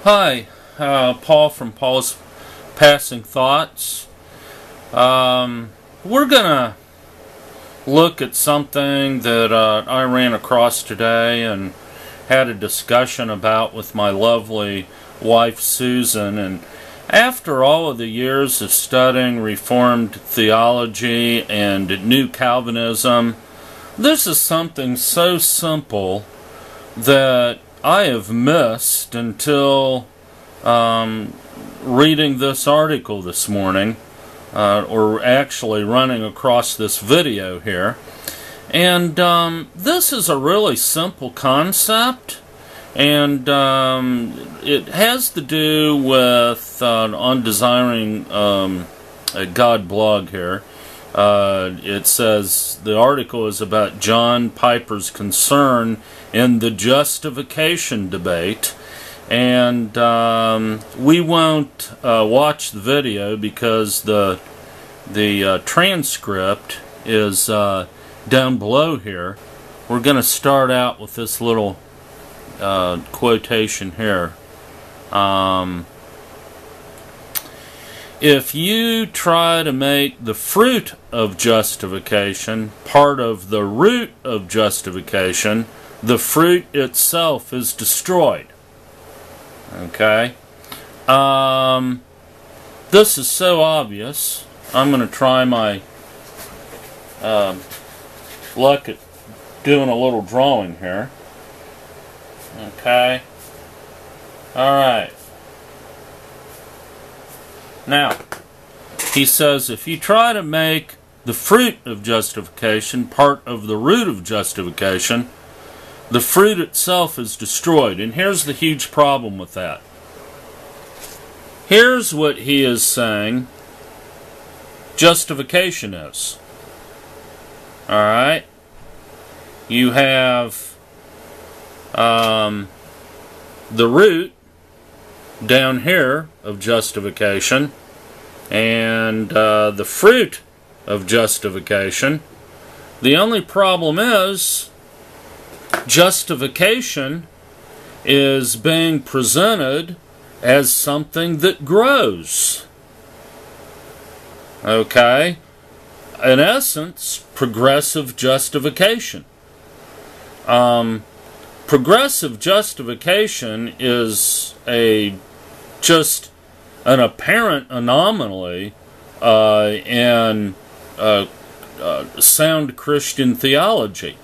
Hi, Paul from Paul's Passing Thoughts. We're gonna look at something that I ran across today and had a discussion about with my lovely wife Susan. And after all of the years of studying Reformed theology and New Calvinism, this is something so simple that I have missed until reading this article this morning, or actually running across this video here. And this is a really simple concept, and it has to do with on Desiring God blog here. It says the article is about John Piper's concern in the justification debate, and we won't watch the video because the transcript is down below here. We're going to start out with this little quotation here. If you try to make the fruit of justification part of the root of justification, the fruit itself is destroyed. Okay? This is so obvious. I'm going to try my luck at doing a little drawing here. Okay? Alright. Now, he says, if you try to make the fruit of justification part of the root of justification, the fruit itself is destroyed. And here's the huge problem with that. Here's what he is saying justification is. Alright? You have the root down here of justification and the fruit of justification. The only problem is justification is being presented as something that grows. Okay? In essence, progressive justification. Progressive justification is just an apparent anomaly in sound Christian theology.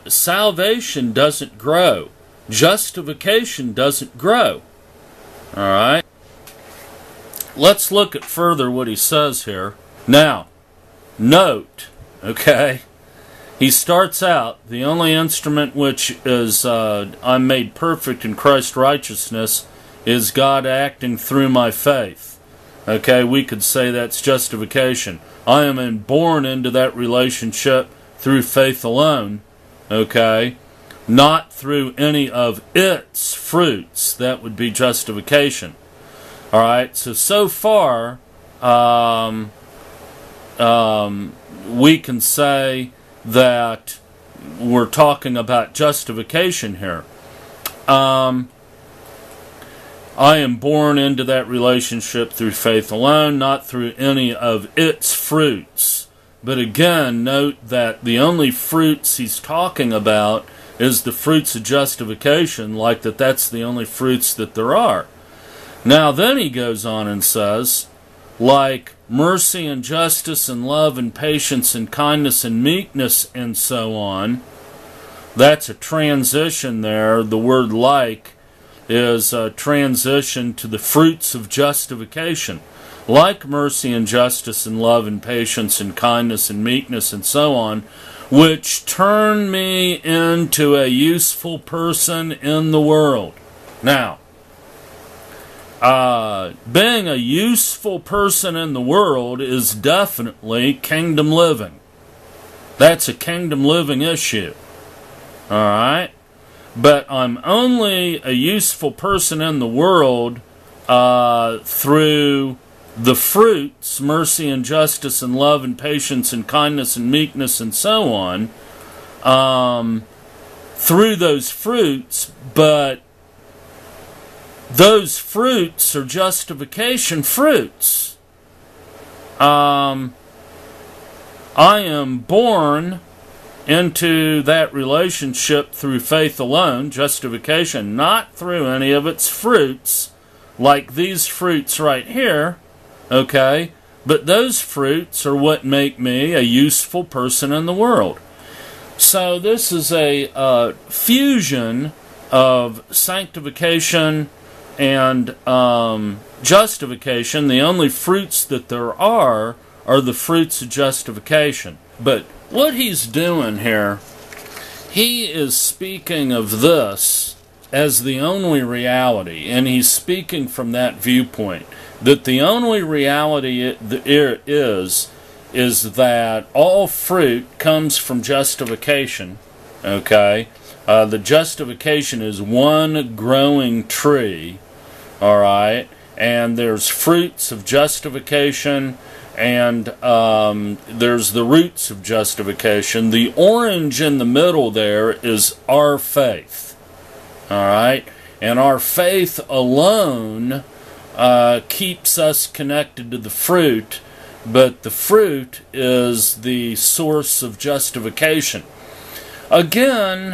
Salvation doesn't grow. Justification doesn't grow. Alright? Let's look at further what he says here. Now, note, okay, he starts out, the only instrument which is I'm made perfect in Christ's righteousness is God acting through my faith. Okay, we could say that's justification. I am born into that relationship through faith alone. Okay, not through any of its fruits. That would be justification. Alright, so far we can say that we're talking about justification here. I am born into that relationship through faith alone, not through any of its fruits. But again, note that the only fruits he's talking about is the fruits of justification, like that's the only fruits that there are. Now then he goes on and says, like mercy and justice and love and patience and kindness and meekness and so on. That's a transition there. The word like is a transition to the fruits of justification. Like mercy and justice and love and patience and kindness and meekness and so on, which turn me into a useful person in the world. Now, being a useful person in the world is definitely kingdom living. That's a kingdom living issue. Alright? But I'm only a useful person in the world through the fruits, mercy and justice and love and patience and kindness and meekness and so on, through those fruits, but those fruits are justification fruits. I am born into that relationship through faith alone, justification, not through any of its fruits, like these fruits right here, okay? But those fruits are what make me a useful person in the world. So this is a fusion of sanctification and justification. The only fruits that there are the fruits of justification. But what he's doing here, he is speaking of this as the only reality, and he's speaking from that viewpoint, that the only reality is that all fruit comes from justification, okay? The justification is one growing tree, all right? And there's fruits of justification, and there's the roots of justification. The orange in the middle there is our faith, all right? And our faith alone keeps us connected to the fruit, but the fruit is the source of justification. Again,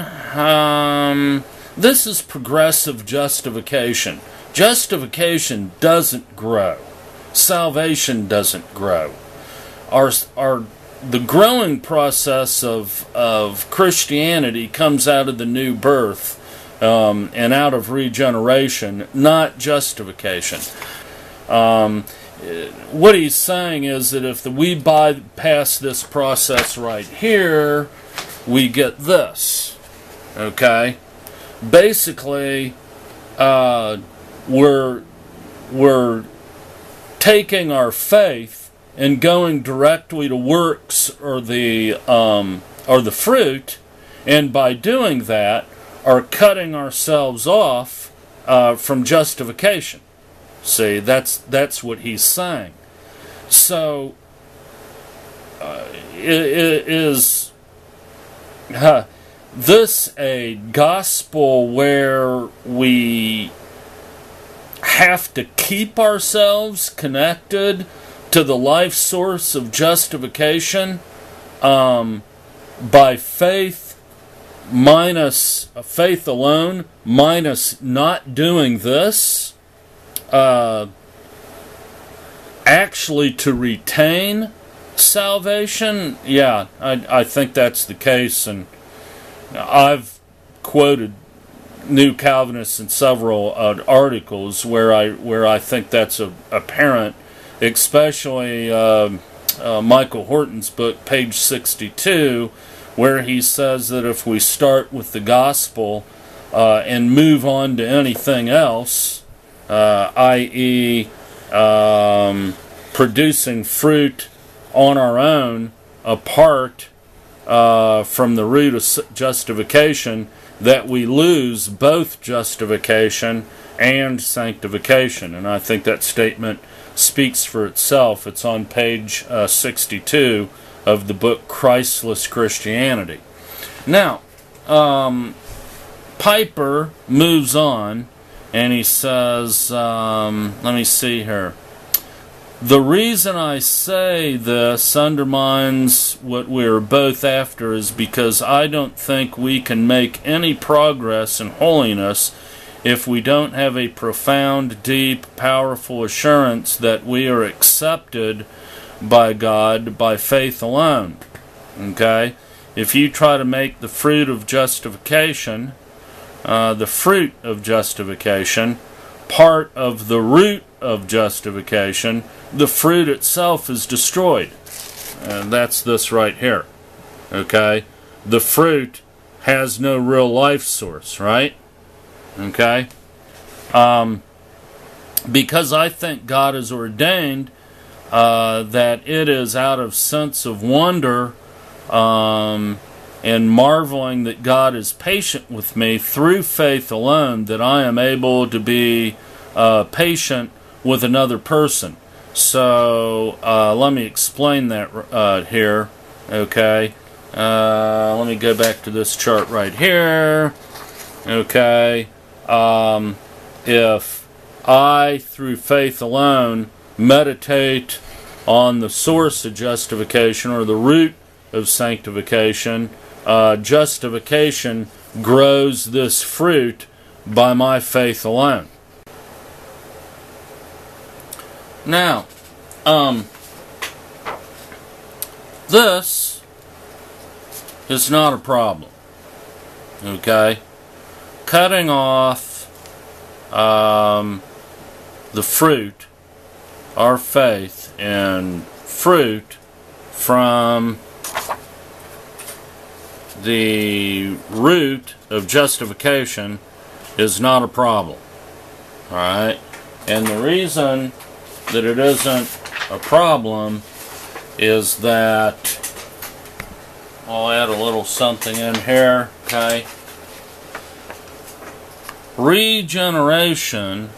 this is progressive justification. Justification doesn't grow. Salvation doesn't grow. The growing process of Christianity comes out of the new birth and out of regeneration, not justification. What he's saying is that if we bypass this process right here, we get this. Okay? Basically, we're taking our faith and going directly to works or the fruit, and by doing that, are cutting ourselves off from justification. See, that's what he's saying. So, is this a gospel where we have to keep ourselves connected to the life source of justification by faith minus faith alone, minus not doing this, actually to retain salvation? Yeah, I think that's the case, and I've quoted New Calvinists in several articles where I think that's apparent, especially Michael Horton's book, page 62, where he says that if we start with the gospel and move on to anything else, i.e. Producing fruit on our own apart from the root of justification, that we lose both justification and sanctification. And I think that statement speaks for itself. It's on page 62 of the book Christless Christianity. Now, Piper moves on, and he says, let me see here. The reason I say this undermines what we're both after is because I don't think we can make any progress in holiness if we don't have a profound, deep, powerful assurance that we are accepted by God by faith alone. Okay? If you try to make the fruit of justification, part of the root of justification, the fruit itself is destroyed. And that's this right here. Okay? The fruit has no real life source, right? Okay? Because I think God has ordained that it is out of sense of wonder and marveling that God is patient with me through faith alone that I am able to be patient with another person. So let me explain that here. Okay, let me go back to this chart right here. Okay, if I, through faith alone, meditate on the source of justification or the root of sanctification, justification grows this fruit by my faith alone. Now, this is not a problem. Okay? Cutting off the fruit, our faith in fruit from the root of justification is not a problem. Alright? And the reason that it isn't a problem is that I'll add a little something in here, okay? Regeneration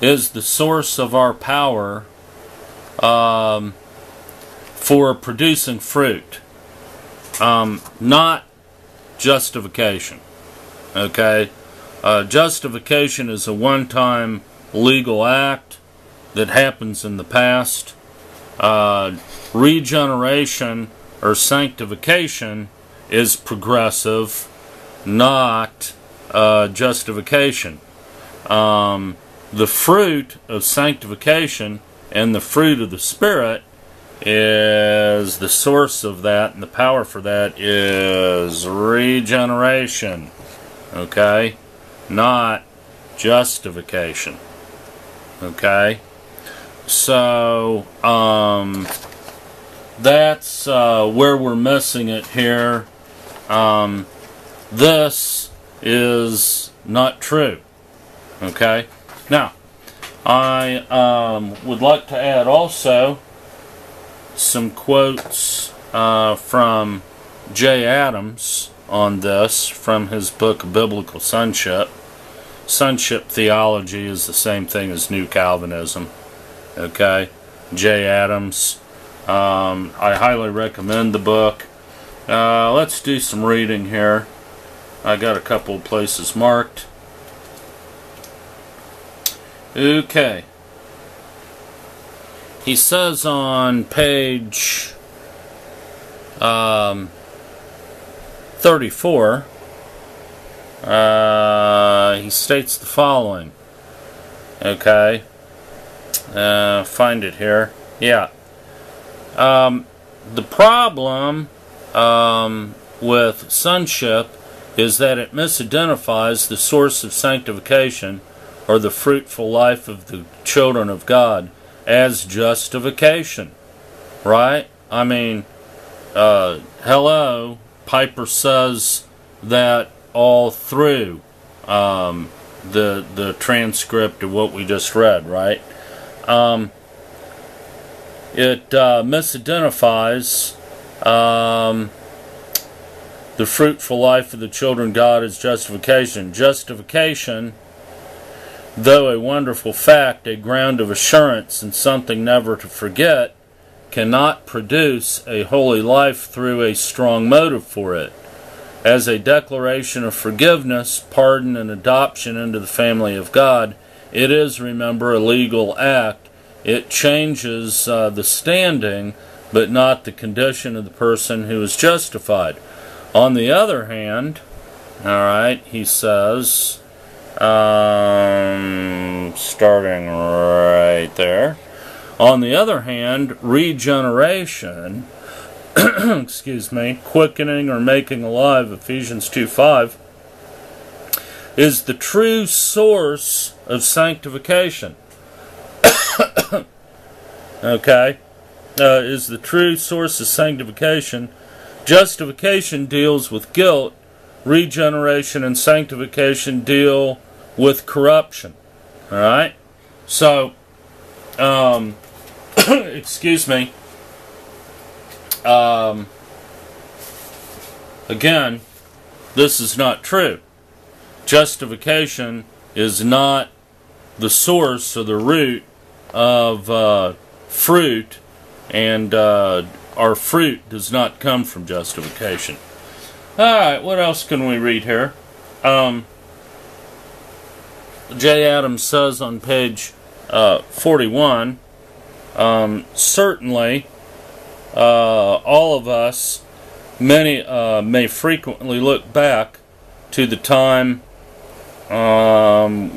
is the source of our power for producing fruit, not justification. Okay? Justification is a one-time legal act that happens in the past. Regeneration or sanctification is progressive, not justification. The fruit of sanctification and the fruit of the Spirit is the source of that, and the power for that is regeneration. Okay? Not justification. Okay? So, that's where we're missing it here. This is not true. Okay? Now, I would like to add also some quotes from J. Adams on this from his book Biblical Sonship. Sonship theology is the same thing as New Calvinism. Okay? J. Adams. I highly recommend the book. Let's do some reading here. I got a couple of places marked. Okay. He says on page 34, he states the following. Okay. Find it here. Yeah. The problem with sonship is that it misidentifies the source of sanctification or the fruitful life of the children of God as justification. Right? I mean, hello, Piper says that all through the transcript of what we just read, right? It misidentifies the fruitful life of the children of God as justification. Justification, though a wonderful fact, a ground of assurance and something never to forget, cannot produce a holy life through a strong motive for it. As a declaration of forgiveness, pardon, and adoption into the family of God, it is, remember, a legal act. It changes the standing, but not the condition of the person who is justified. On the other hand, alright, he says, starting right there, on the other hand, regeneration, excuse me, quickening or making alive, Ephesians 2:5, is the true source of sanctification. Okay? Is the true source of sanctification. Justification deals with guilt. Regeneration and sanctification deal with corruption. Alright? So, excuse me. Again, this is not true. Justification is not the source or the root of fruit, and our fruit does not come from justification. Alright, what else can we read here? J. Adams says on page 41, certainly all of us, many may frequently look back to the time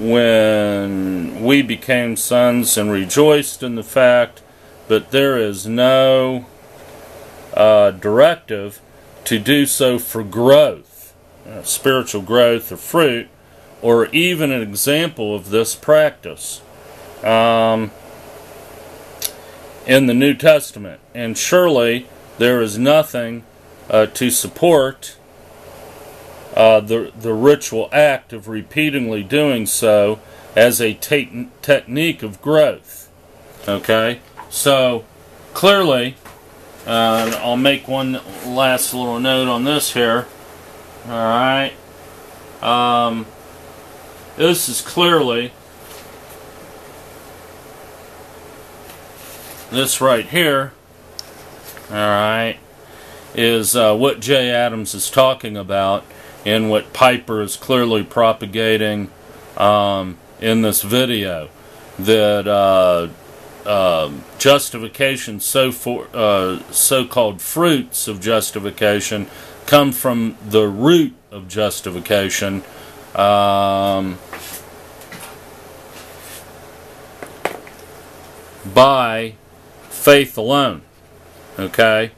when we became sons and rejoiced in the fact, but there is no directive to do so for growth, spiritual growth or fruit, or even an example of this practice in the New Testament. And surely there is nothing to support the ritual act of repeatedly doing so as a technique of growth. Okay? So, clearly, I'll make one last little note on this here. Alright? This is clearly, this right here, alright, is what J. Adams is talking about and what Piper is clearly propagating in this video. That justification, so-called fruits of justification, come from the root of justification, by faith alone. Okay?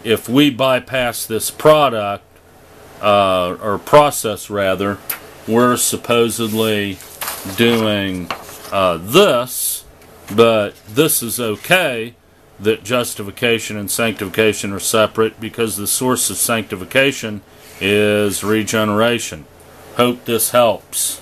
If we bypass this product, or process rather, we're supposedly doing this, but this is okay that justification and sanctification are separate because the source of sanctification is regeneration. Hope this helps.